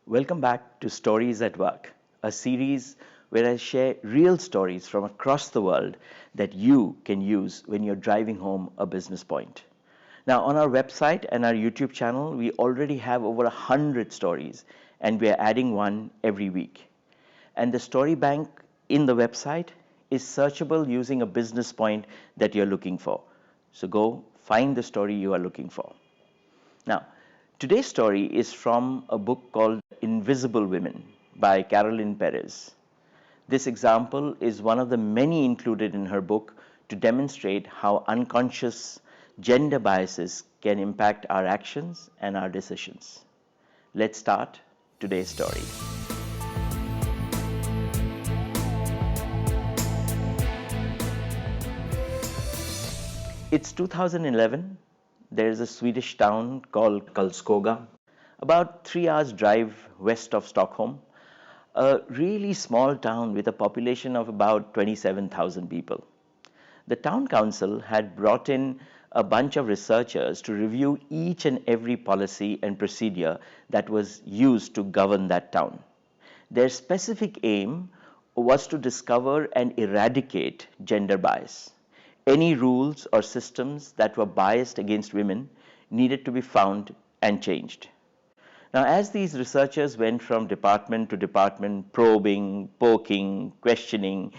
Welcome back to Stories at Work, a series where I share real stories from across the world that you can use when you're driving home a business point. Now, on our website and our YouTube channel, we already have over 100 stories, and we are adding one every week. And the story bank in the website is searchable using a business point that you're looking for. So go find the story you are looking for. Now, today's story is from a book called Invisible Women by Caroline Perez. This example is one of the many included in her book to demonstrate how unconscious gender biases can impact our actions and our decisions. Let's start today's story. It's 2011. There's a Swedish town called Karlskoga, about 3 hours drive west of Stockholm, a really small town with a population of about 27,000 people. The town council had brought in a bunch of researchers to review each and every policy and procedure that was used to govern that town. Their specific aim was to discover and eradicate gender bias. Any rules or systems that were biased against women needed to be found and changed. Now, as these researchers went from department to department, probing, poking, questioning,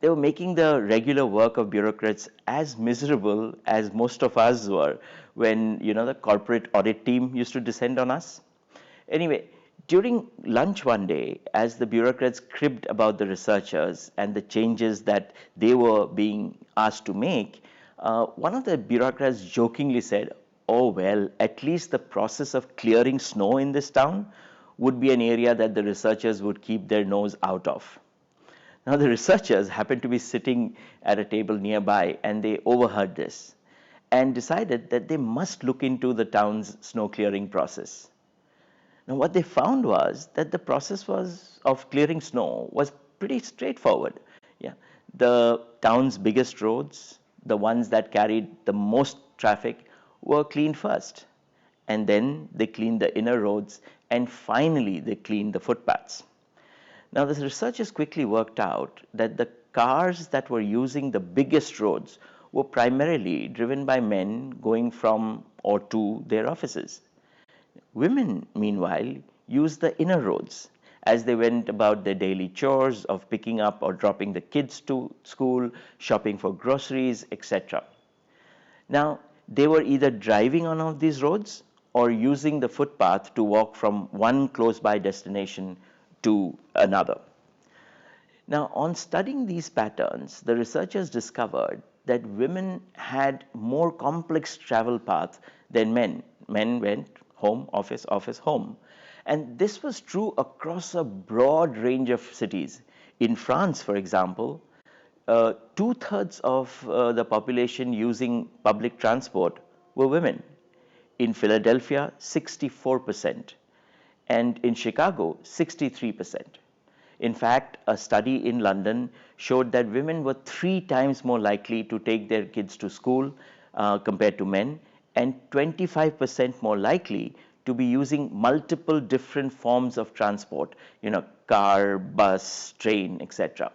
they were making the regular work of bureaucrats as miserable as most of us were when, the corporate audit team used to descend on us. Anyway, during lunch one day, as the bureaucrats cribbed about the researchers and the changes that they were being asked to make, one of the bureaucrats jokingly said, "Oh, well, at least the process of clearing snow in this town would be an area that the researchers would keep their nose out of." Now, the researchers happened to be sitting at a table nearby, and they overheard this and decided that they must look into the town's snow clearing process. Now, what they found was that the process of clearing snow was pretty straightforward. Yeah, the town's biggest roads, the ones that carried the most traffic, were cleaned first, and then they cleaned the inner roads, and finally they cleaned the footpaths. Now, the researchers quickly worked out that the cars that were using the biggest roads were primarily driven by men going from or to their offices. Women, meanwhile, used the inner roads as they went about their daily chores of picking up or dropping the kids to school, shopping for groceries, etc. Now, they were either driving on one of these roads or using the footpath to walk from one close by destination to another. Now, on studying these patterns, the researchers discovered that women had more complex travel paths than men. Men went home, office, office, home. And this was true across a broad range of cities. In France, for example, 2/3 of the population using public transport were women. In Philadelphia, 64%, and in Chicago, 63%. In fact, a study in London showed that women were 3 times more likely to take their kids to school compared to men, and 25% more likely to be using multiple different forms of transport, car, bus, train, etc.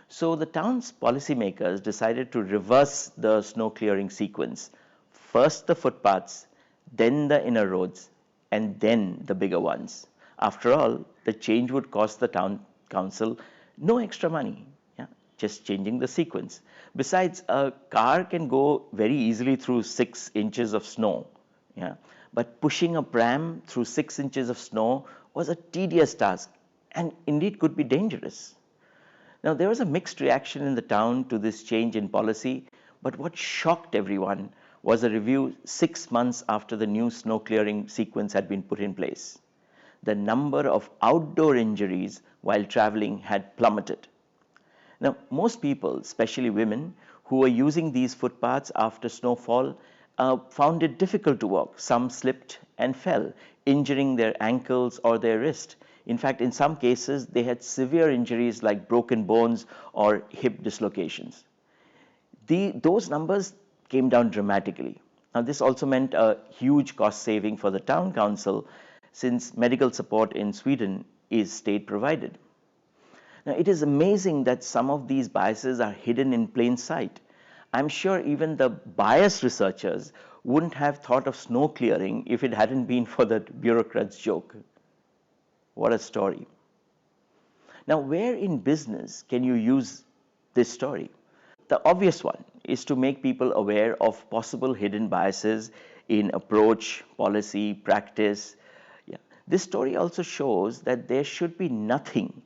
So the town's policymakers decided to reverse the snow clearing sequence. First the footpaths, then the inner roads, and then the bigger ones. After all, the change would cost the town council no extra money, just changing the sequence. Besides, a car can go very easily through 6 inches of snow, but pushing a pram through 6 inches of snow was a tedious task and indeed could be dangerous. Now, there was a mixed reaction in the town to this change in policy, but what shocked everyone was a review 6 months after the new snow clearing sequence had been put in place. The number of outdoor injuries while traveling had plummeted. Now, most people, especially women, who were using these footpaths after snowfall, found it difficult to walk. Some slipped and fell, injuring their ankles or their wrist. In fact, in some cases, they had severe injuries like broken bones or hip dislocations. Those numbers came down dramatically. Now, this also meant a huge cost saving for the town council, since medical support in Sweden is state provided. Now, it is amazing that some of these biases are hidden in plain sight. I'm sure even the bias researchers wouldn't have thought of snow clearing if it hadn't been for that bureaucrat's joke. What a story. Now, where in business can you use this story? The obvious one is to make people aware of possible hidden biases in approach, policy, practice. Yeah. This story also shows that there should be nothing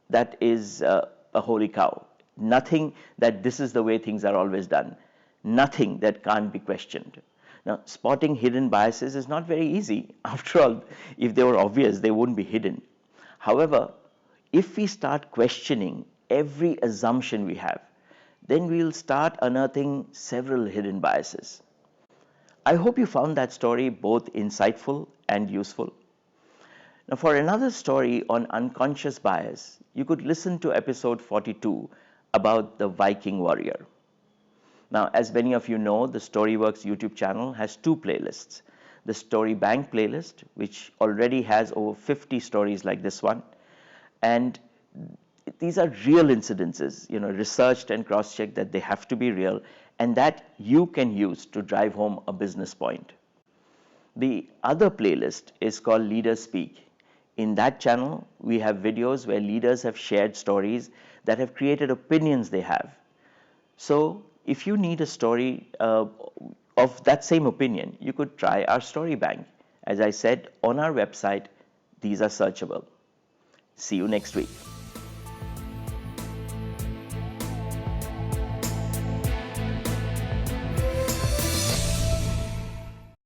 that is a holy cow, nothing that this is the way things are always done, nothing that can't be questioned. Now, spotting hidden biases is not very easy. After all, if they were obvious, they wouldn't be hidden. However, if we start questioning every assumption we have, then we'll start unearthing several hidden biases. I hope you found that story both insightful and useful. Now, for another story on unconscious bias, you could listen to episode 42 about the Viking warrior. Now, as many of you know, the Storyworks YouTube channel has two playlists. The Story Bank playlist, which already has over 50 stories like this one, and these are real incidences, researched and cross-checked that they have to be real and that you can use to drive home a business point. The other playlist is called Leaders Speak. In that channel, we have videos where leaders have shared stories that have created opinions they have. So if you need a story of that same opinion, you could try our Story Bank. As I said, on our website, these are searchable. See you next week.